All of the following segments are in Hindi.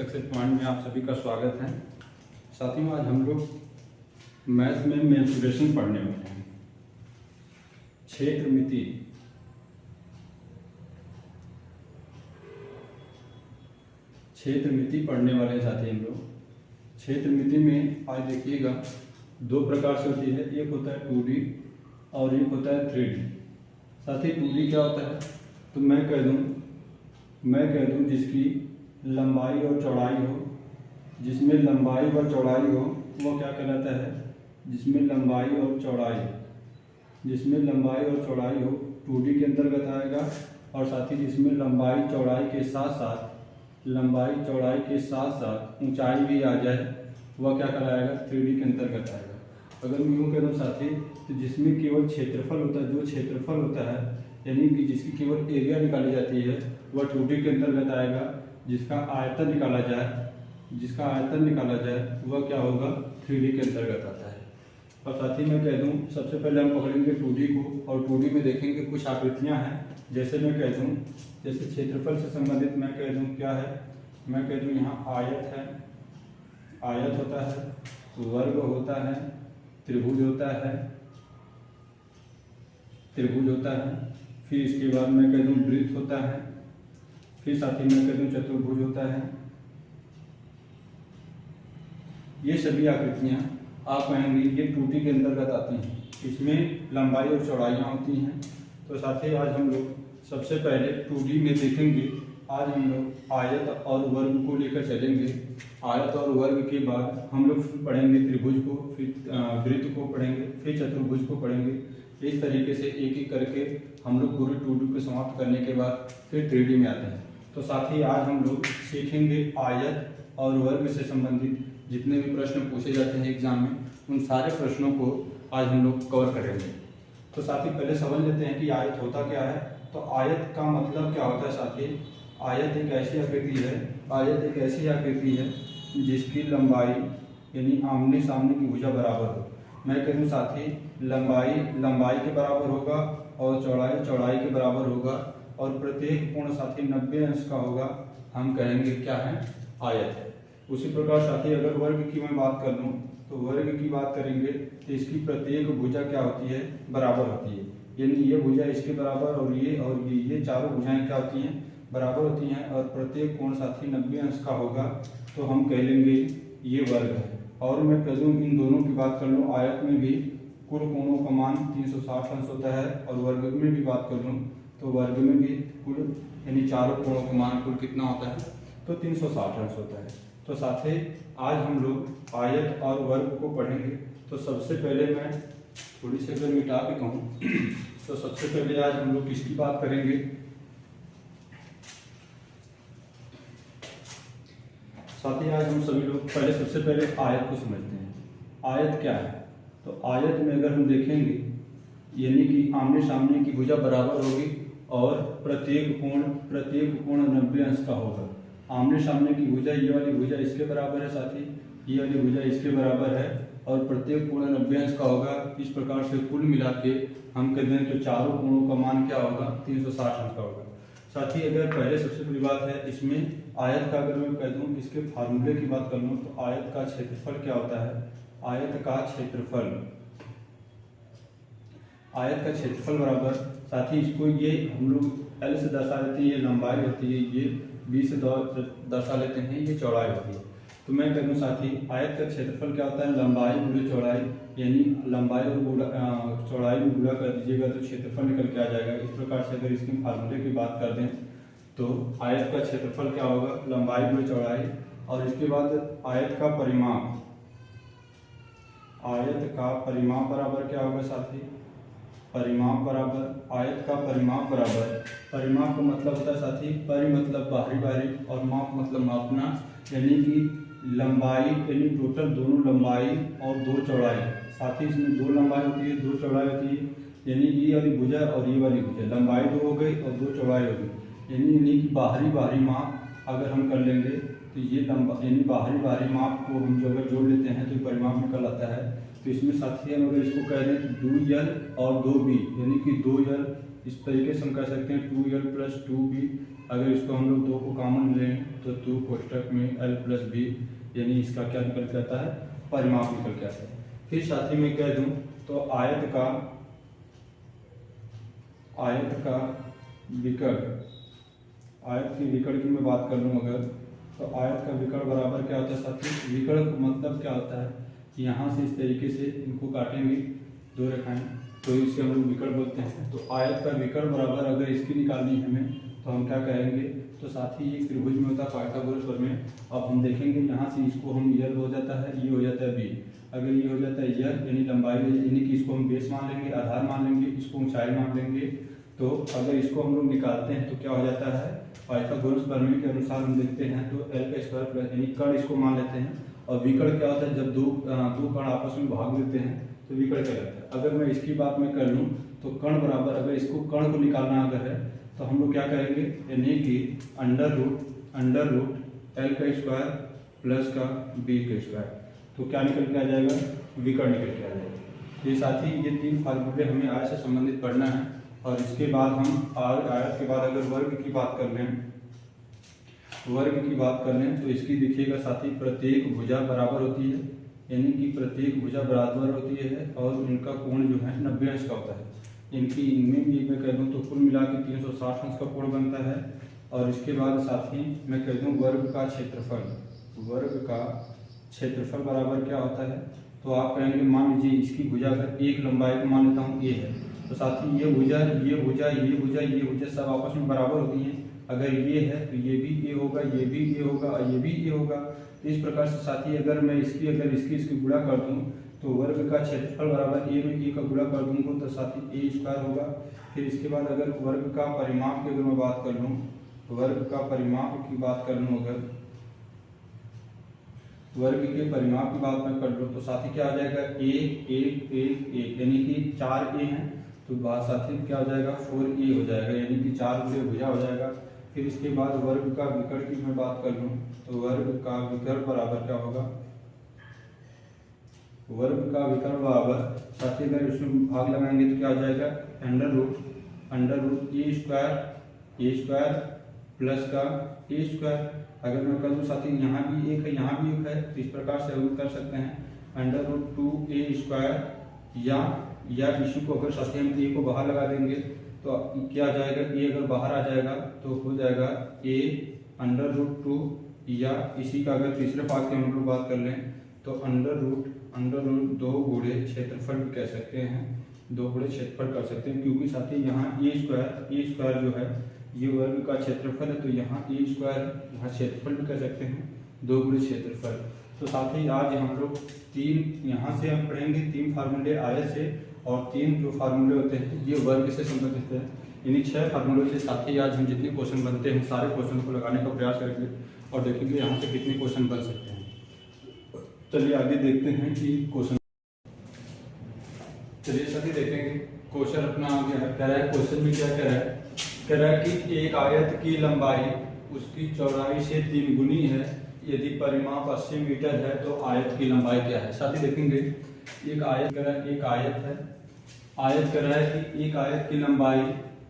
सक्सेस पॉइंट में आप सभी का स्वागत है। साथियों, आज हम लोग मैथ में मेंसुरेशन पढ़ने वाले हैं। क्षेत्र मिति पढ़ने वाले हैं साथी। हम लोग क्षेत्र मिति में आज देखिएगा दो प्रकार से होती है। एक होता है 2D और एक होता है 3D। साथी 2D क्या होता है तो मैं कह दूं जिसकी लंबाई और चौड़ाई हो, जिसमें लंबाई और चौड़ाई हो वो क्या कहलाता है, जिसमें लंबाई और चौड़ाई हो 2D के अंतर्गत आएगा। और साथ ही जिसमें लंबाई चौड़ाई के साथ ऊंचाई भी आ जाए वह क्या कहलाएगा, 3D के अंतर्गत आएगा। अगर मैं यूँ कह दूँ साथी तो जिसमें केवल क्षेत्रफल होता है, जो क्षेत्रफल होता है यानी कि जिसकी केवल एरिया निकाली जाती है वह 2D के अंतर्गत आएगा। जिसका आयतन निकाला जाए वह क्या होगा, 3D के अंतर्गत आता है। और साथ ही मैं कह दूं सबसे पहले हम पकड़ेंगे 2D को और 2D में देखेंगे कुछ आकृतियां हैं। जैसे मैं कह दूं, जैसे क्षेत्रफल से संबंधित मैं कह दूं क्या है, मैं कह दूं यहाँ आयत है, आयत होता है, वर्ग होता है, त्रिभुज होता है, फिर इसके बाद मैं कह दूं वृत्त होता है, फिर साथ ही मैं कह दूं चतुर्भुज होता है। ये सभी आकृतियां आप कहेंगे ये 2D के अंतर्गत आती हैं, इसमें लंबाई और चौड़ाइयाँ होती हैं। तो साथ ही आज हम लोग सबसे पहले 2D में देखेंगे। आज हम लोग आयत और वर्ग को लेकर चलेंगे। आयत और वर्ग के बाद हम लोग पढ़ेंगे त्रिभुज को, फिर वृत्त को पढ़ेंगे, फिर चतुर्भुज को पढ़ेंगे। इस तरीके से एक एक करके हम लोग पूरे 2D को समाप्त करने के बाद फिर 3D में आते हैं। तो साथ ही आज हम लोग सीखेंगे आयत और वर्ग से संबंधित जितने भी प्रश्न पूछे जाते हैं एग्जाम में, उन सारे प्रश्नों को आज हम लोग कवर करेंगे। तो साथ ही पहले समझ लेते हैं कि आयत होता क्या है। तो आयत का मतलब क्या होता है साथी, आयत एक ऐसी आकृति है जिसकी लंबाई यानी आमने सामने की भुजा बराबर हो। मैं कहूँ साथी लंबाई के बराबर होगा और चौड़ाई के बराबर होगा और प्रत्येक कोण साथी 90 अंश का होगा। हम कहेंगे क्या है, आयत है। उसी प्रकार साथी अगर वर्ग की मैं बात कर लूँ तो वर्ग की बात करेंगे तो इसकी प्रत्येक भुजा क्या होती है, बराबर होती है। यानी ये भुजा इसके बराबर और ये चारों भुजाएं क्या होती हैं, बराबर होती हैं और प्रत्येक कोण साथी 90 अंश का होगा। तो हम कह लेंगे ये वर्ग है। और मैं कह दूँ इन दोनों की बात कर लूँ, आयत में भी कुल कोणों का मान 360 अंश होता है और वर्ग में भी बात कर लूँ तो वर्ग में भी कुल यानी चारों कोणों का मान कुल कितना होता है, तो 360 अंश होता है। तो साथ ही आज हम लोग आयत और वर्ग को पढ़ेंगे। तो सबसे पहले मैं थोड़ी सी अगर मिटा के कहूँ तो सबसे पहले आज हम लोग किसकी बात करेंगे, साथ ही आज हम सभी लोग पहले सबसे पहले आयत को समझते हैं। आयत क्या है, तो आयत में अगर हम देखेंगे यानी कि आमने सामने की भुजा बराबर होगी और प्रत्येक कोण 90 अंश का होगा। आमने सामने की भुजा ये वाली भुजा इसके बराबर है साथी, ये वाली भुजा इसके बराबर है और प्रत्येक कोण 90 अंश का होगा। इस प्रकार से कुल मिला के हम कहते हैं तो चारों कोणों का मान क्या होगा, 360 अंश का होगा। साथ ही अगर पहले सबसे बड़ी बात है इसमें आयत का, अगर मैं कह दूं इसके फार्मूले की बात कर लूँ तो आयत का क्षेत्रफल क्या होता है, आयत का क्षेत्रफल बराबर, साथ ही इसको ये हम लोग L से दर्शा देते हैं, ये लंबाई होती है, ये B से दर्शा लेते हैं, ये चौड़ाई होती है। तो मैं कह दूँ साथी आयत का क्षेत्रफल क्या होता है, लंबाई गुणे चौड़ाई, यानी लंबाई और चौड़ाई में गुणा कर दीजिएगा तो क्षेत्रफल निकल के आ जाएगा। इस प्रकार से अगर इसके फार्मूले की बात कर दें तो आयत का क्षेत्रफल क्या होगा, लंबाई गुणे चौड़ाई। और इसके बाद आयत का परिमाप बराबर क्या होगा साथी, परिमाप बराबर आयत का परिमाप बराबर, परिमाप का मतलब होता है साथी परि मतलब बाहरी और माप मतलब मापना, यानी कि लंबाई यानी टोटल दोनों लंबाई और दो चौड़ाई। साथ ही इसमें दो लंबाई होती है, दो चौड़ाई होती है, यानी ये वाली भुजा और ये वाली भुजा, लंबाई दो हो गई और दो चौड़ाई हो गई। यानी कि बाहरी माप अगर हम कर लेंगे तो ये यानी बाहरी माप को हम जो अगर जोड़ लेते हैं तो परिमाप निकल आता है। तो इसमें साथी हम अगर इसको कह दें 2L और 2B यानी कि 2L इस तरीके से हम कह सकते हैं 2l प्लस 2b। अगर इसको हम लोग 2 को कॉमन लें तो 2 कोष्टक में l प्लस b, यानी इसका क्या निकल के आता है, परिमाप निकल के आता है। फिर साथ ही में कह दूं तो आयत का विकर्ण, आयत के विकर्ण की मैं बात कर लूँ अगर, तो आयत का विकर्ण बराबर क्या होता है साथी, विकर्ण का मतलब क्या होता है कि यहाँ से इस तरीके से इनको काटेंगे 2 रेखाएं, तो इसे हम लोग विकर्ण बोलते हैं। तो आयत का विकर्ण बराबर अगर इसकी निकालनी है हमें तो हम क्या करेंगे, तो साथ ही एक त्रिभुज में होता है पाइथागोरस प्रमेय। अब हम देखेंगे यहाँ से इसको हम यल हो जाता है, ये हो जाता है बी। अगर ये हो जाता है यल यानी लंबाई, यानी कि इसको हम बेस मान लेंगे, आधार मान लेंगे, इसको ऊंचाई मान लेंगे। तो अगर इसको हम लोग निकालते हैं तो क्या हो जाता है, पाइथागोरस प्रमेय के अनुसार हम देखते हैं तो l का स्क्वायर प्लस, यानी कर्ण इसको मान लेते हैं। और विकर्ण क्या होता है, जब दो कर्ण आपस में भाग लेते हैं तो विकर्ण कहलाता है। अगर मैं इसकी बात में कर लूँ तो कर्ण बराबर, अगर इसको कर्ण को निकालना अगर है तो हम लोग क्या करेंगे, यानी कि अंडर रूट l का स्क्वायर प्लस का b का स्क्वायर, तो क्या निकल के आ जाएगा, विकर्ण निकल के आ जाएगा। ये साथ ही ये 3 फार्मूले हमें आय से संबंधित पढ़ना है। और इसके बाद हम आयत के बाद अगर वर्ग की बात कर लें तो इसकी देखिएगा साथी, प्रत्येक भुजा बराबर होती है, यानी कि प्रत्येक भुजा बराबर होती है और उनका कोण जो है 90 अंश का होता है। इनमें भी मैं कह दूँ तो कुल मिला के 360 अंश का कोण बनता है। और इसके बाद साथ ही मैं कह दूँ वर्ग का क्षेत्रफल बराबर क्या होता है, तो आप कहेंगे मान लीजिए इसकी भुजा अगर एक लंबाई को मान लेता हूँ a है, तो साथ ही ये भुजा सब आपस में बराबर होती हैं। अगर ये है तो ये भी a होगा, ये भी a होगा और ये भी a होगा। तो इस प्रकार से साथ ही अगर मैं इसकी गुणा कर दूँ तो वर्ग का क्षेत्रफल बराबर a में a का गुणा कर दूँगा तो साथ ही a स्क्वायर होगा। फिर इसके बाद अगर वर्ग का परिमाप की अगर मैं बात कर लूँ, वर्ग के परिमाप की बात मैं कर लूँ तो साथ ही क्या आ जाएगा, 1 1 1 1, यानी कि 4a हैं तो बात साथ ही क्या हो जाएगा, 4a हो जाएगा, यानी कि 4 गुणे भुजा हो जाएगा। फिर इसके बाद वर्ग का विकर्ण की मैं बात कर लूँ तो वर्ग का विकर्ण बराबर क्या होगा, वर्ग का विकर्ण बराबर साथ ही अगर इसमें भाग लगाएंगे तो क्या आ जाएगा, अंडर रूट ए स्क्वायर प्लस का ए स्क्वायर। अगर मैं कर दूँ साथ ही यहाँ भी एक है, यहाँ भी एक है, तो इस प्रकार से हम कर सकते हैं अंडर रूट 2a स्क्वायर, या इसी को अगर साथ ही हम a को बाहर लगा देंगे तो क्या आ जाएगा, a अगर बाहर आ जाएगा तो हो जाएगा a अंडर रूट 2, या इसी का अगर तीसरे भाग की हम लोग बात कर लें तो अंडर रूट 2 गुणे क्षेत्रफल भी कह सकते हैं, 2 गुणे क्षेत्रफल कर सकते हैं, क्योंकि साथ ही यहाँ ए स्क्वायर जो है ये वर्ग का क्षेत्रफल है, तो यहाँ ए स्क्वायर, यहाँ क्षेत्रफल भी कह सकते हैं, 2 गुणे क्षेत्रफल। तो साथ ही आज हम लोग 3 यहाँ से हम पढ़ेंगे 3 फार्मूले आयत से, और 3 जो फार्मूले होते हैं ये वर्ग से संबंधित है। इन्हीं 6 फार्मूलों से साथ ही आज हम जितने क्वेश्चन बनते हैं सारे क्वेश्चन को लगाने का प्रयास करेंगे और देखेंगे यहाँ से कितने क्वेश्चन बन सकते हैं। चलिए आगे देखते हैं कि क्वेश्चन, चलिए सभी देखेंगे क्वेश्चन अपना आगे कह रहा है। क्वेश्चन में क्या कह रहा है कि एक आयत की लंबाई उसकी चौड़ाई से 3 गुनी है, यदि परिमाप 80 मीटर है तो आयत की लंबाई क्या है। साथ ही देखेंगे एक आयत कह रहा है कि एक आयत की लंबाई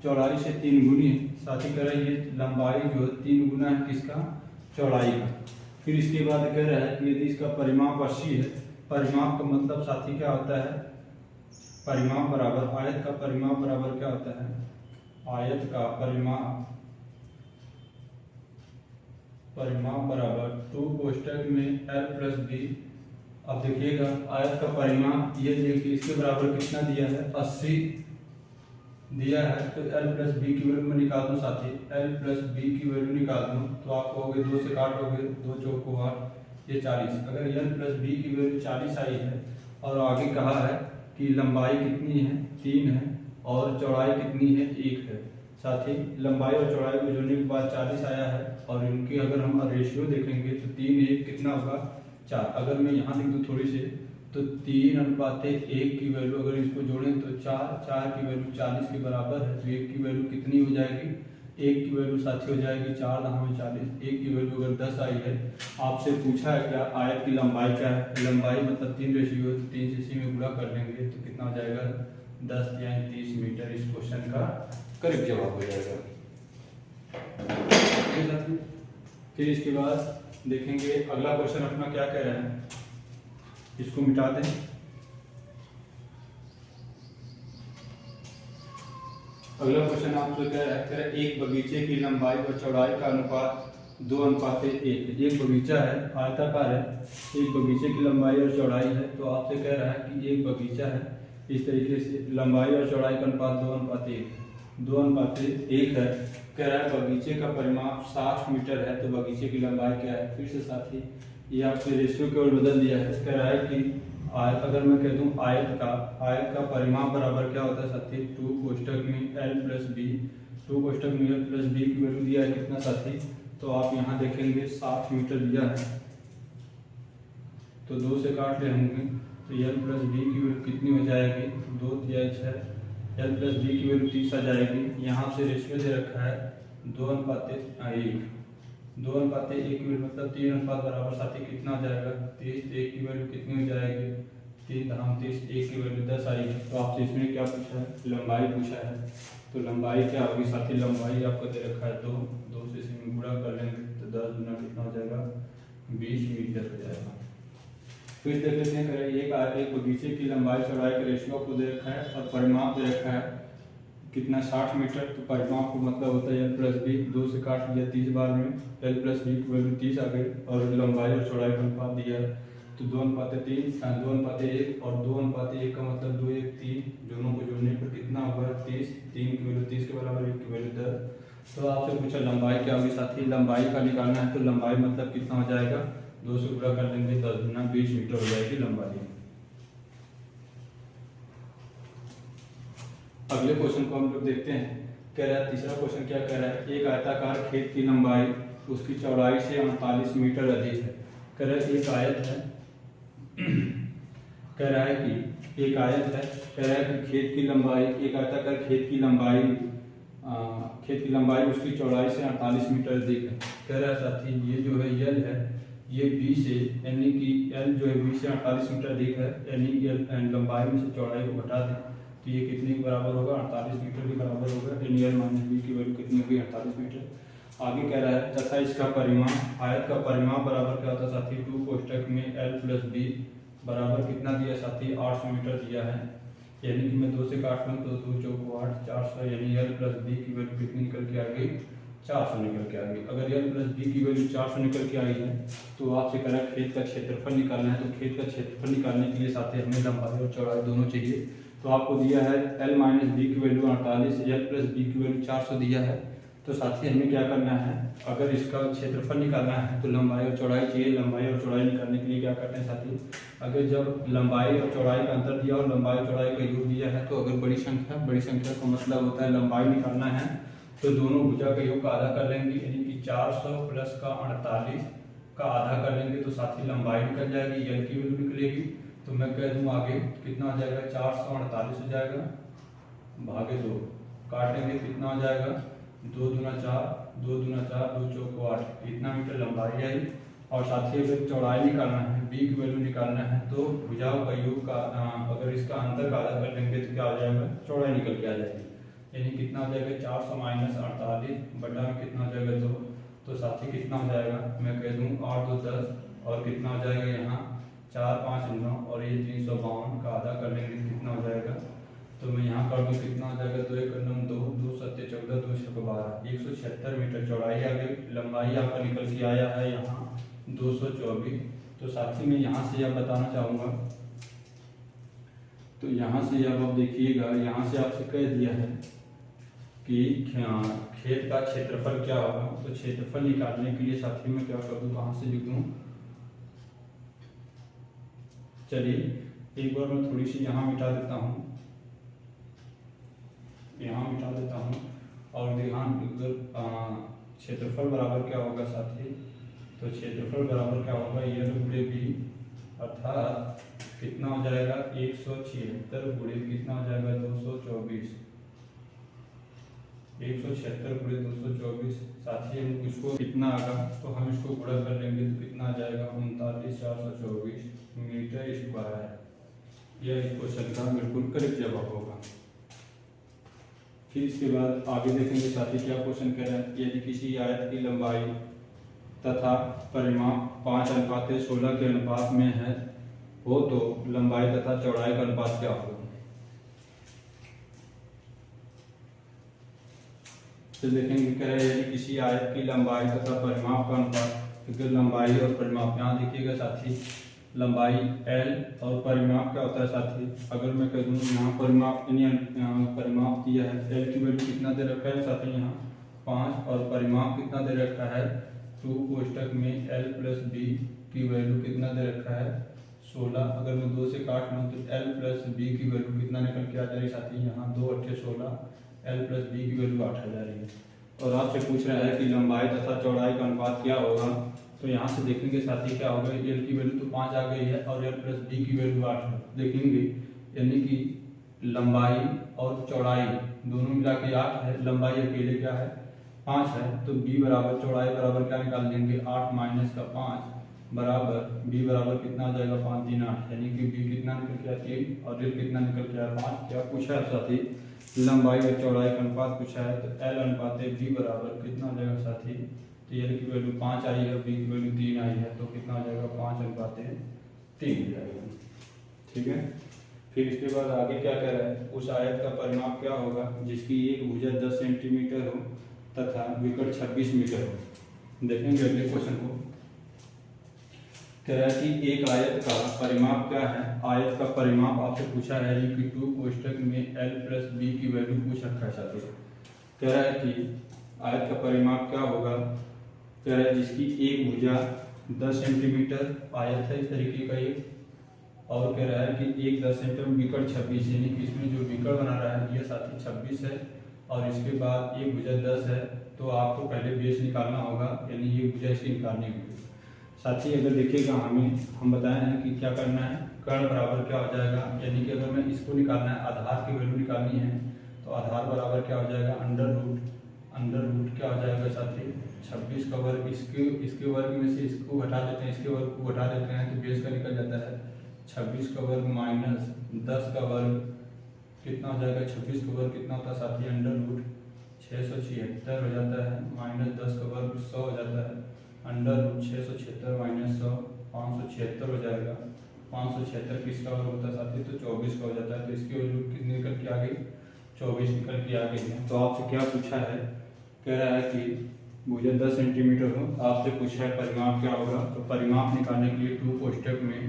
चौड़ाई से 3 गुनी है। साथ ही कह रहा है ये लंबाई जो 3 गुना है किसका, चौड़ाई का। फिर इसके बाद कह रहा है कि यदि इसका परिमाप 80 है, परिमाप का मतलब साथी क्या होता है, परिमाप बराबर आयत का परिमाप बराबर क्या होता है, आयत का परिमाप बराबर 2 कोष्टक में l प्लस b। अब देखिएगा आयत का परिमाप ये देखिए इसके बराबर कितना दिया है, 80 दिया है, तो l प्लस b की वैल्यू में निकाल दूँ साथी, l प्लस b की वैल्यू निकाल दूँ तो आप कहोगे 2 से काटोगे, 2 चौक को 8, ये 40। अगर l प्लस b की वैल्यू 40 आई है और आगे कहा है कि लंबाई कितनी है, 3 है, और चौड़ाई कितनी है, 1 है। साथ ही लंबाई और चौड़ाई को जोड़ने के बाद 40 आया है, और इनकी अगर हम रेशियो देखेंगे तो 3 1 कितना होगा, 4। अगर मैं यहाँ लिख दूँ थोड़ी से तो 3:1 की वैल्यू अगर इसको जोड़ें तो 4 की वैल्यू 40 के बराबर है, तो 1 की वैल्यू कितनी हो जाएगी, 1 की वैल्यू साथी हो जाएगी 4 10 40। 1 की वैल्यू अगर 10 आई है, आपसे पूछा है क्या आयत की लंबाई क्या है, लंबाई मतलब 3 रेशियो, 3 से इसी में गुणा कर लेंगे तो कितना हो जाएगा 10 यानी 30 मीटर। इस क्वेश्चन का करेक्ट जवाब हो जाएगा। ठीक है साथियों, फिर इसके बाद देखेंगे अगला क्वेश्चन अपना क्या कह रहा है, इसको मिटा दें। अगला क्वेश्चन आपसे कह रहा है एक बगीचे की लंबाई व चौड़ाई का अनुपात 2:1। एक बगीचा है, आयताकार है, एक बगीचे की लंबाई और चौड़ाई है। तो आपसे कह रहा है कि एक बगीचा है, इस तरीके से लंबाई और चौड़ाई का अनुपात 2:1 है। कह रहा है बगीचे का परिमाप 60 मीटर है, तो बगीचे की लंबाई क्या है। फिर से साथी ये आपसे रेशियो केवल बदल दिया है। कह रहा है कि अगर मैं कह दूं आयत का परिमाप बराबर क्या होता है साथी, 2 कोष्टक में l प्लस बी, 2 कोष्टक में l प्लस बी की वैल्यू दिया है कितना साथी, तो आप यहाँ देखेंगे 60 मीटर दिया है, तो 2 से काट ले होंगे, तो l प्लस बी की वैल्यू कितनी हो जाएगी, 2 या 6, l प्लस बी की वैल्यू 30 आ जाएगी। यहाँ से रेशियो दे रखा है 2:1, 2:1 की वैल्यू मतलब 3 बराबर साथी कितना आ जाएगा, 30, 1 की वैल्यू कितनी हो जाएगी, 3×30, 1 की वैल्यू 10 आई है। तो आपसे इसमें क्या पूछा है, लंबाई पूछा है, तो लंबाई क्या होगी साथी, लंबाई आपको दे रखा है 2 से इसमें गुणा कर लेंगे तो 10 गुना कितना हो जाएगा, 20 मीटर हो जाएगा। फिर देख लेते हैं एक बगीचे की लंबाई चौड़ाई के रेशियो को दे रखा है और परिमाप दे रखा है कितना 60 मीटर, तो परिमाप को मतलब होता है l प्लस बी, 2 से काट लिया 30 बार में, l प्लस बी की वैल्यू 30 आ गई, और लंबाई और चौड़ाई का अनुपात दिया है तो 2:3, 2:1 और 2:1 का मतलब 2, 1, 3, दोनों को जोड़ने पर कितना होगा 30, 3 की वैल्यू 30 के बराबर, 1 की वैल्यू 10। तो आपसे पूछा लंबाई क्या होगी साथी, लंबाई का निकालना है, तो लंबाई मतलब कितना हो जाएगा, 2 से गुणा कर लेंगे 10 गुना 20 मीटर हो जाएगी लंबाई। अगले क्वेश्चन को हम लोग देखते हैं। कह रहा है तीसरा क्वेश्चन क्या कह रहा है, एक आयताकार खेत की लंबाई उसकी चौड़ाई से 38 मीटर अधिक है। कह रहा है एक आयत है, कह रहा है कि एक आयत है, कह रहा है कि खेत की लंबाई, एक आयताकार खेत की लंबाई उसकी चौड़ाई से 48 मीटर अधिक है। कह रहा है साथी ये जो है यल है, ये बी से, यानी कि एल जो है बी से 48 मीटर अधिक है, यानी लंबाई में से चौड़ाई को घटा दें तो ये कितने के बराबर होगा, 48 मीटर के बराबर होगा। यानी एल माइनस बी की वैल्यू कितनी होगी, 48 मीटर। आगे कह रहा है तथा इसका परिमाप, आयत का परिमाप बराबर क्या होता है साथी, 2 कोष्टक में एल प्लस बी बराबर कितना दिया साथी, 800 मीटर दिया है। यानी कि मैं 2 से काट लूँ तो 2 चौको 8, 400, यानी एल प्लस बी की वैल्यू कितनी निकल के आ गई, 400 निकल के आ गई। अगर एल प्लस बी की वैल्यू 400 निकल के आई है तो आपसे कह रहा है खेत का क्षेत्रफल निकालना है। तो खेत का क्षेत्रफल निकालने के लिए साथ ही हमें लंबाई और चौड़ाई दोनों चाहिए। तो आपको दिया है एल माइनस बी की वैल्यू 48, एल प्लस बी की वैल्यू 400 दिया है। तो साथ ही हमें क्या करना है, अगर इसका क्षेत्रफल निकालना है तो लंबाई और चौड़ाई चाहिए। लंबाई और चौड़ाई निकालने के लिए क्या करते हैं साथी, अगर जब लंबाई और चौड़ाई का अंतर दिया और लंबाई और चौड़ाई का योग दिया है तो अगर बड़ी संख्या का मतलब होता है लंबाई निकालना है तो दोनों भुजा का योग का आधा कर लेंगे, यानी कि 400 प्लस का 48 का आधा कर लेंगे तो साथ ही लंबाई निकल जाएगी, यल की वैल्यू निकलेगी। तो मैं कह दूँ आगे कितना हो जाएगा, 448 हो जाएगा भागे 2, काटेंगे कितना हो जाएगा, 2 दूना 4, 2 दूना 4, 2 चौको 8, इतना मीटर लंबाई आई। और साथ ही अगर चौड़ाई निकालना है, बी की वैल्यू निकालना है तो भुजाओं का योग का अगर इसका अंतर का आधा कर लेंगे तो क्या आ जाएगा, चौड़ाई निकल के आ जाएगी। यानी कितना हो जाएगा, 400 माइनस 48 बटा में कितना हो जाएगा 2, तो साथ ही कितना हो जाएगा, मैं कह दूँ 8 2 10 और कितना हो जाएगा यहाँ 4 5 9 और ये 352 का आधा कर लेंगे कितना हो जाएगा, तो मैं यहाँ कर दूँ कितना हो जाएगा, 2 1 9 2 2 7 14 2 6 12, 176 मीटर चौड़ाई आ गई। लंबाई आपका निकल के आया है यहाँ 224। तो साथ ही मैं यहाँ से आप बताना चाहूँगा, तो यहाँ से अब आप देखिएगा, यहाँ से आपसे कह दिया है कि खेत का क्षेत्रफल क्या होगा। तो क्षेत्रफल निकालने के लिए साथी में क्या कर दूँ, कहाँ से लिखूँ, चलिए एक बार मैं थोड़ी सी यहाँ मिटा देता हूँ, यहाँ मिटा देता हूँ और ध्यान क्षेत्रफल बराबर क्या होगा साथी, तो क्षेत्रफल बराबर क्या होगा, यल गुणे बी अर्थात कितना हो जाएगा 176 गुणे कितना हो जाएगा 224, 176 गुणे 224। साथ ही हम इसको कितना आएगा तो हम इसको गुणा कर लेंगे तो कितना आ जाएगा 39,424 मीटर स्क्वायर। यह इस क्वेश्चन का बिल्कुल करेक्ट जवाब होगा। फिर इसके बाद आगे देखेंगे साथी क्या क्वेश्चन कह रहा है। यदि किसी आयत की लंबाई तथा परिमाप 5:16 के अनुपात में हो तो लंबाई तथा चौड़ाई का अनुपात क्या होगा। तो देखेंगे कह रहे हैं किसी आयत की लंबाई तथा परिमाप का अनुपात, क्योंकि लंबाई और परिमाप यहाँ देखिएगा साथी, लंबाई L और परिमाप क्या होता है साथी। अगर मैं कह दूँ यहाँ परिमाप परिमाप दिया है, L की वैल्यू कितना दे रखा है साथी यहाँ 5 और परिमाप कितना दे रखा है 2 कोष्टक में L + B की वैल्यू कितना दे रखा है 16। अगर मैं 2 से काट लूँ तो L + B की वैल्यू कितना निकल के आ जाएगी साथी, यहाँ 2 × 8 = 16, L + B की वैल्यू 8 आ जाएगी। और आपसे पूछ रहा है कि लंबाई तथा चौड़ाई का अनुपात क्या होगा। तो यहाँ से देखेंगे साथी क्या होगा, L की वैल्यू तो 5 आ गई है और L + B की वैल्यू 8 है। देखेंगे यानी कि लंबाई और चौड़ाई दोनों मिला के 8 है, लंबाई अकेले क्या है 5 है, तो B बराबर चौड़ाई बराबर क्या निकाल देंगे 8 - 5 बराबर B बराबर कितना आ जाएगा 5 × 3 = 8, यानी कि B कितना निकल के आती है और L कितना निकल के आया 5। क्या पूछा है साथी, लंबाई और चौड़ाई का अनुपात पूछा है, तो L/B बराबर कितना हो जाएगा साथी, तो L की वैल्यू 5 आई है, B की वैल्यू 3 आई है, तो कितना हो जाएगा 5/3 हो जाएगा। ठीक है। फिर इसके बाद आगे क्या कह रहा है, उस आयत का परिमाप क्या होगा जिसकी एक भुजा 10 सेंटीमीटर हो तथा विकट 26 मीटर हो। देखेंगे अगले क्वेश्चन को, कह रहा है कि एक आयत का परिमाप क्या है। आयत का परिमाप आपसे पूछा है कि 2 कोष्टक में L + B की वैल्यू पूछ रखा है साथी। कह रहा है कि आयत का परिमाप क्या होगा, कह रहा है जिसकी एक भुजा 10 सेंटीमीटर आयत है इस तरीके का ये, और कह रहा है कि एक 10 सेंटीमीटर विकट 26, यानी कि इसमें जो विकट बना रहा है ये साथी 26 है और इसके बाद एक भुजा 10 है, तो आपको पहले बेस निकालना होगा, यानी ये भुजा इसकी निकालनी होगी साथी। अगर देखिएगा हम बताए हैं कि क्या करना है, कर्ण बराबर क्या हो जाएगा, यानी कि अगर मैं इसको निकालना है आधार की वैल्यू निकालनी है तो आधार बराबर क्या हो जाएगा अंडर रूट क्या हो जाएगा साथी 26 का वर्ग, इसके वर्ग में से इसको घटा देते हैं, इसके वर्ग को घटा देते हैं तो बेस का निकल जाता है 26 का वर्ग माइनस 10 का वर्ग कितना हो जाएगा, 26 का वर्ग कितना होता है साथी √676 हो जाता है, माइनस 10 का वर्ग 100 हो जाता है, √676 - 100 576 हो जाएगा। 576 किसका वर्ग होता है साथी, तो 24 का हो जाता है, तो इसकी वैल्यू कितनी निकल के आ गई 24 निकल के आ गई है। तो आपसे क्या पूछा है, कह रहा है कि भुजा 10 सेंटीमीटर हो, आपसे पूछा है परिमाप क्या होगा। तो परिमाप निकालने के लिए 2 कोष्टक में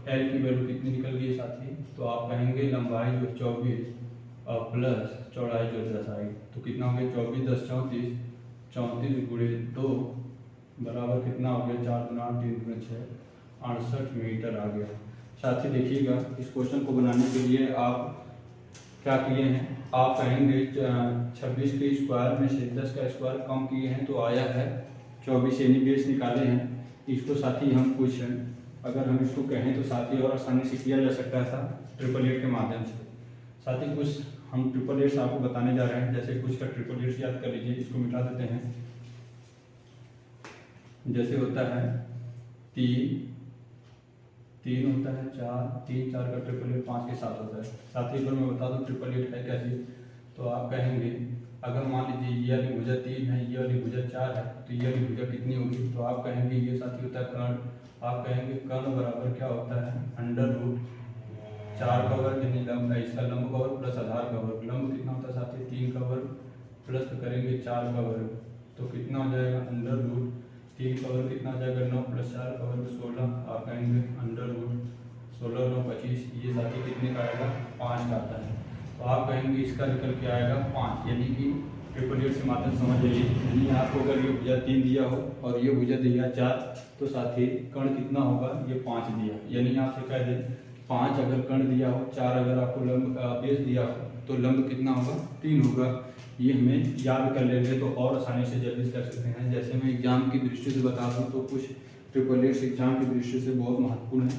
L की वैल्यू कितनी निकल गई साथी, तो आप कहेंगे लंबाई जो 24 और प्लस चौड़ाई जो 10 आई, तो कितना हो गया 24 × 10 = 34 × 2 बराबर कितना हो गया 4 × 8 × 3 × 6 68 मीटर आ गया। साथी देखिएगा इस क्वेश्चन को बनाने के लिए आप क्या किए हैं, आप कहेंगे 26 के स्क्वायर में से 10 का स्क्वायर कम किए हैं तो आया है 24, यानी बेस निकाले हैं। इसको साथी हम कुछ अगर हम इसको कहें तो साथी और आसानी से किया जा सकता था 888 के माध्यम से। साथी कुछ हम 888 आपको बताने जा रहे हैं, जैसे कुछ का 888 याद कर लीजिए, इसको मिटा देते हैं। जैसे होता है 3 होता है 4, 3 4 का 888 5 के साथ होता है। साथ ही अगर मैं बता दूं 888 है क्या चीज़, तो आप कहेंगे अगर मान लीजिए ये वाली भुजा 3 है, ये वाली भुजा 4 है, तो ये वाली भुजा कितनी होगी, तो आप कहेंगे ये साथी होता है कर्ण। आप कहेंगे कर्ण बराबर क्या होता है √4 का वर्ग, यानी लंब है इसका लंब का वर्ग प्लस आधार का वर्ग। लंब कितना होता है साथी 3 का वर्ग प्लस करेंगे 4 का वर्ग, तो कितना हो जाएगा √3 का वर्ग कितना हो जाएगा 9 + 4 का वर्ग 16। आप कहेंगे √16 9 25, ये साथी कितने का आएगा 5 का आता है, तो आप कहेंगे इसका निकल के आएगा 5, यानी कि 888 से मात्र समझ जाइए। यानी आपको अगर ये भुजा 3 दिया हो और ये भुजा दिया 4, तो साथी कर्ण कितना होगा ये 5 दिया, यानी आपसे कह दें 5 अगर कर्ण दिया हो, 4 अगर आपको लंब बेस दिया हो, तो लंब कितना होगा 3 होगा। ये हमें याद कर लेंगे तो और आसानी से जल्दी से कर सकते हैं। जैसे मैं एग्जाम की दृष्टि से बता दूं तो कुछ 888 एग्जाम की दृष्टि से बहुत महत्वपूर्ण है,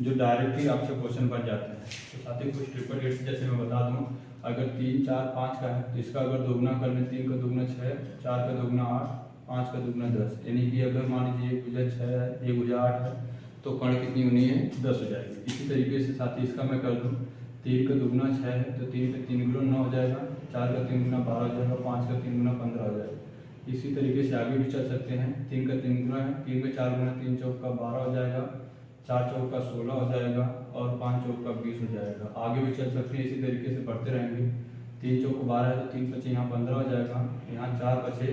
जो डायरेक्ट ही आपसे क्वेश्चन बन जाते हैं। तो साथ ही कुछ 888 जैसे मैं बता दूं, अगर 3 4 5 का है तो इसका अगर दोगुना कर लें, 3 का दोगुना 6, 4 का दोगुना 8, 5 का दोगुना 10, यानी कि अगर मान लीजिए ये भुजा 6 है, ये भुजा 8 है, तो कर्ण कितनी होनी है 10 हो जाएगी। इसी तरीके से साथ ही इसका मैं कर दूँ 3 का दुगुना 6 है तो 3 का 3 गुना 9 हो जाएगा, 4 का 3 गुना 12 हो जाएगा, 5 का 3 गुना 15 हो जाएगा। इसी तरीके से आगे भी चल सकते हैं। 3 का 3 गुना है, 3 का 4 गुना 3 चौक का 12 हो जाएगा, 4 चौक का 16 हो जाएगा और 5 चौक का 20 हो जाएगा। आगे भी चल सकते हैं, इसी तरीके से बढ़ते रहेंगे। 3 चौक 12 है तो 3 बचे यहाँ 15 हो जाएगा, यहाँ 4 बचे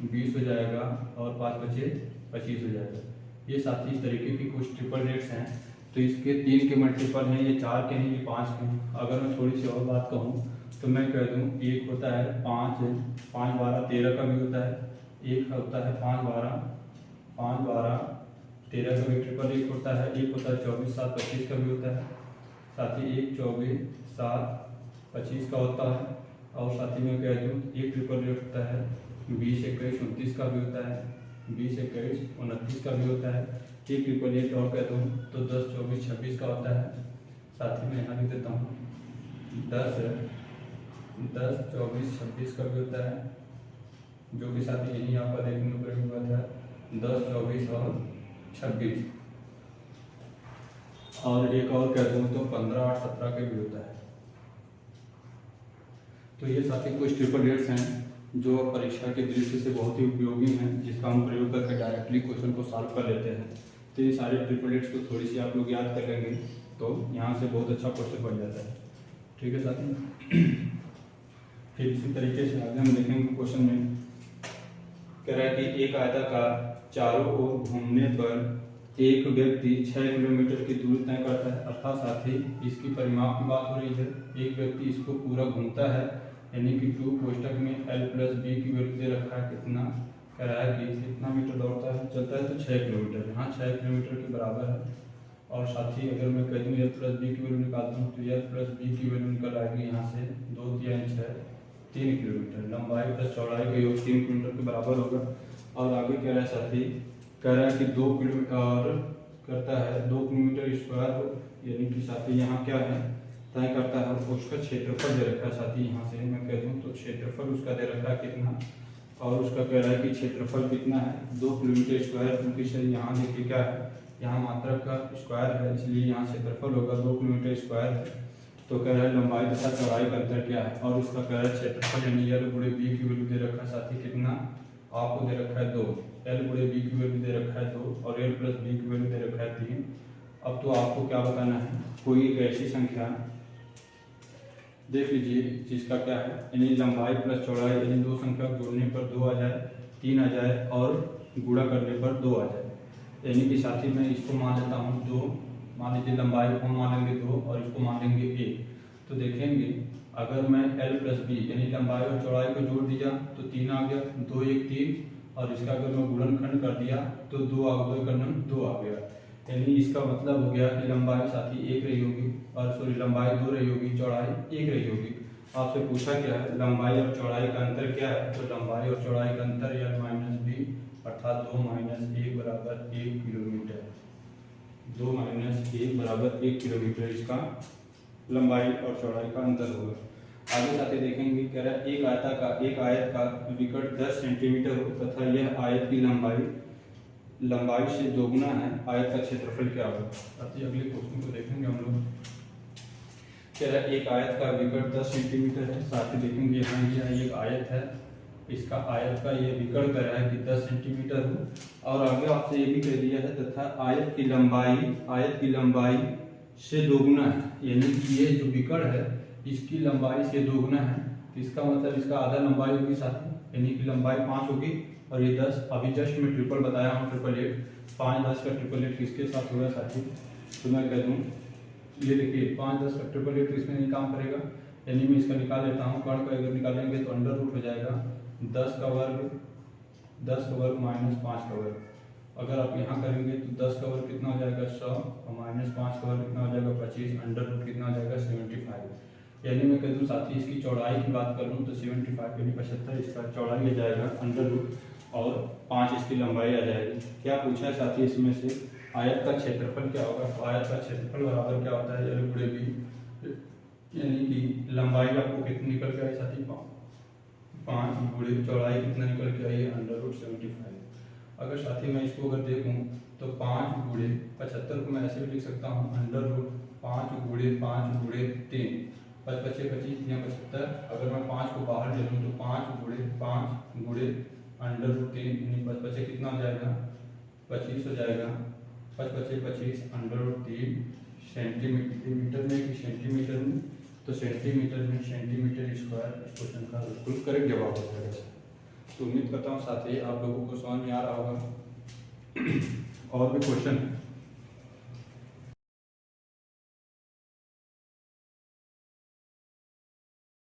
20 हो जाएगा और 5 बचे 25 हो जाएगा। ये साथी इस तरीके की कुछ ट्रिपल रेट्स हैं। तो इसके 3 के मल्टीपल हैं, ये 4 के हैं, ये 5 के हैं। अगर मैं थोड़ी सी और बात कहूँ तो मैं कह दूँ एक होता है 5 12 13 का भी होता है, एक होता है 5 12 13 का भी ट्रिपल एक होता है, एक होता है 24 7 25 का भी होता है, साथ ही एक 24 7 25 का होता है। और साथ ही मैं कह दूँ एक ट्रिपल रेट होता है 20 21 29 का भी होता है, 20 21 29 का भी होता है। एक ट्रिपल रेट और कह दूँ तो 10 24 26 का होता है। साथ ही मैं यहाँ लिख देता हूँ 10 24 26 का भी होता है, जो कि साथ ही यही आपका देखने को प्रयोग हुआ था 10 24 और 26। और एक और कह दूँ तो 15 8 17 के भी होता है। तो ये साथी कुछ ट्रिपल रेट्स हैं जो परीक्षा के दृष्टि से बहुत ही उपयोगी हैं, जिसका हम प्रयोग करके डायरेक्टली क्वेश्चन को सॉल्व कर लेते हैं। तो ये सारे ट्रिपल रेट्स को थोड़ी सी आप लोग याद कर लेंगे तो यहाँ से बहुत अच्छा क्वेश्चन बन जाता है। ठीक है साथी। फिर इसी तरीके से आगे हम देखेंगे क्वेश्चन में कह रहा है कि एक आयताकार चारों ओर घूमने पर एक व्यक्ति 6 किलोमीटर की दूरी तय करता है, अर्थात साथ ही इसकी परिमाप की बात हो रही है। एक व्यक्ति इसको पूरा घूमता है, यानी कि 2 कोष्टक में l प्लस बी की वैल्यू दे रखा है, कितना कह रहा है कि कितना मीटर दौड़ता है, चलता है तो 6 किलोमीटर, यहाँ 6 किलोमीटर के बराबर है। और साथ ही अगर मैं कह दूँ l प्लस बी की वैल्यू निकालता हूँ तो l प्लस बी की वैल्यू निकल आएगी यहाँ से 2 3 6 3 किलोमीटर। लंबाई प्लस चौड़ाई का योग 3 किलोमीटर के बराबर होगा। और आगे कह रहा है साथी कह रहा है कि 2 किलोमीटर और करता है 2 किलोमीटर स्क्वायर हो, यानी कि साथी यहाँ क्या है तय करता है, उसका क्षेत्रफल दे रखा है। साथी यहाँ से मैं कह दूँ तो क्षेत्रफल उसका दे रखा है कितना, और उसका कह रहा है कि क्षेत्रफल कितना है 2 किलोमीटर स्क्वायर, क्योंकि सर यहाँ देखिए क्या है, यहाँ मात्रक का स्क्वायर है इसलिए यहाँ क्षेत्रफल होगा 2 किलोमीटर स्क्वायर है। तो कह रहा है लंबाई तथा चौड़ाई का अंतर क्या है, और उसका कह रहा है क्षेत्रफल यानी l गुणे b की वैल्यू दे रखा है। साथी कितना आपको दे रखा है 2, l गुणे b की वैल्यू दे रखा है 2 और l प्लस b की वैल्यू दे रखा है 3। अब तो आपको क्या बताना है, कोई एक ऐसी संख्या देख लीजिए जिसका क्या है यानी लंबाई प्लस चौड़ाई यानी 2 संख्या जोड़ने पर 2 आ जाए, 3 आ जाए और गुणा करने पर 2 आ जाए। यानी कि साथी मैं इसको मान लेता हूँ 2, मान लीजिए लंबाई को मान लेंगे 2 और इसको मान लेंगे 1। तो देखेंगे अगर मैं l प्लस बी यानी लंबाई और चौड़ाई को जोड़ दिया तो 3 आ गया, 2 1 3, और इसका अगर मैं गुणनखंड कर दिया तो 2 आ गया। यानी इसका मतलब हो गया कि लंबाई साथी 1 रही होगी, और सॉरी लंबाई 2 रही होगी, चौड़ाई 1 रही होगी। आपसे पूछा क्या है लंबाई और चौड़ाई का अंतर क्या है, तो लंबाई और चौड़ाई का अंतर l माइनस बी अर्थात 2 माइनस 1 बराबर 1 किलोमीटर, 2 माइनस 1 बराबर 1 किलोमीटर इसका लंबाई और चौड़ाई का अंतर होगा। आगे साथी देखेंगे कह रहा है एक आयत का विकर्ण 10 सेंटीमीटर हो तथा यह आयत की लंबाई से दोगुना है, आयत का क्षेत्रफल क्या होगा। साथी अगले क्वेश्चन को देखेंगे हम लोग। कह रहा है एक आयत का विकर्ण 10 सेंटीमीटर है, साथ ही देखेंगे यहाँ ये एक आयत है, इसका आयत का ये विकर्ण कर रहा है कि 10 सेंटीमीटर हो, और आगे आपसे ये भी कह दिया है तथा आयत की लंबाई से दोगुना है, यानी कि ये जो विकर्ण है इसकी लंबाई से दोगुना है। तो इसका मतलब इसका आधा लंबाई होगी साथी, यानी कि लंबाई 5 होगी और ये 10। अभी जस्ट मैं ट्रिपल बताया हूँ, ट्रिपल 8 5 10 का ट्रिपल 8 किसके साथ होगा साथी, तो मैं कह दूँ ये देखिए 5 10 का ट्रिपल 8 इसमें नहीं काम करेगा, यानी मैं इसका निकाल लेता हूँ। कर्ण का अगर निकालेंगे तो अंडर रूट हो जाएगा 10 का वर्ग माइनस 5 का वर्ग। अगर आप यहाँ करेंगे तो 10 का वर्ग कितना हो जाएगा 100 और माइनस 5 का वर्ग कितना हो जाएगा 25, अंडर रूट कितना हो जाएगा 75। यानी मैं कह दूँ साथी इसकी चौड़ाई की बात कर लूँ तो 75 यानी 75 इसका चौड़ाई आ जाएगा अंडर रूट, और 5 इसकी लंबाई आ जाएगी। क्या पूछा है साथी इसमें से आयत का क्षेत्रफल क्या होगा, तो आयत का क्षेत्रफल बराबर क्या होता है l गुणे b, यानी कि लंबाई आपको कितनी निकल के आई साथी 5 गुणे चौड़ाई कितना निकल के आई है अंडर रूट 75। अगर साथी मैं इसको अगर देखूँ तो 5 गुणे 75 को मैं ऐसे भी लिख सकता हूँ √5 गुणे 5 गुणे 3, 5 पचे 25 या 75। अगर मैं 5 को बाहर ले लूँ तो 5 गुणे 5 गुणे √3 यानी 5 पचे कितना हो जाएगा 25 हो जाएगा। 5 पचे 25 √3 सेंटीमीटर में कि सेंटीमीटर में, तो सेंटीमीटर में सेंटीमीटर स्क्वायर इस क्वेश्चन का बिल्कुल करेक्ट जवाब हो जाएगा। तो उम्मीद करता हूँ साथी आप लोगों को समझ में आ रहा होगा। और भी क्वेश्चन है।